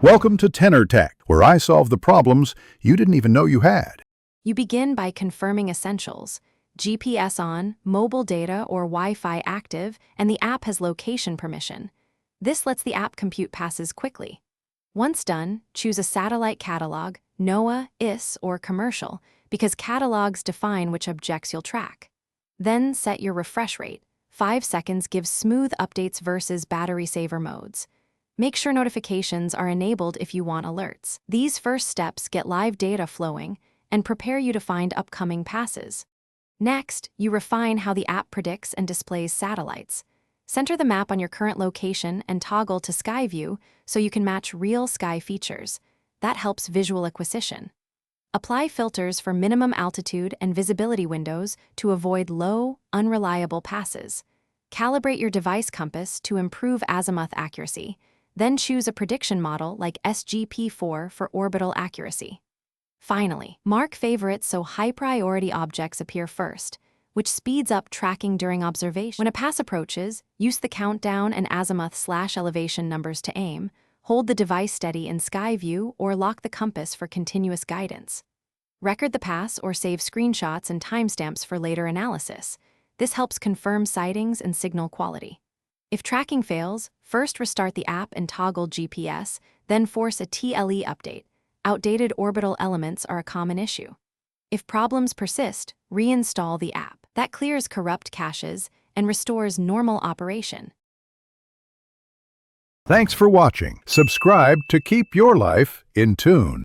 Welcome to Tenor Tech, where I solve the problems you didn't even know you had. You begin by confirming essentials: GPS on, mobile data or Wi-Fi active, and the app has location permission. This lets the app compute passes quickly. Once done, choose a satellite catalog, NOAA, IS, or commercial, because catalogs define which objects you'll track. Then set your refresh rate. 5 seconds gives smooth updates versus battery saver modes. Make sure notifications are enabled if you want alerts. These first steps get live data flowing and prepare you to find upcoming passes. Next, you refine how the app predicts and displays satellites. Center the map on your current location and toggle to Sky View so you can match real sky features. That helps visual acquisition. Apply filters for minimum altitude and visibility windows to avoid low, unreliable passes. Calibrate your device compass to improve azimuth accuracy. Then choose a prediction model like SGP4 for orbital accuracy. Finally, mark favorites so high-priority objects appear first, which speeds up tracking during observation. When a pass approaches, use the countdown and azimuth/elevation numbers to aim, hold the device steady in Sky View, or lock the compass for continuous guidance. Record the pass or save screenshots and timestamps for later analysis. This helps confirm sightings and signal quality. If tracking fails, first restart the app and toggle GPS, then force a TLE update. Outdated orbital elements are a common issue. If problems persist, reinstall the app. That clears corrupt caches and restores normal operation. Thanks for watching. Subscribe to keep your life in tune.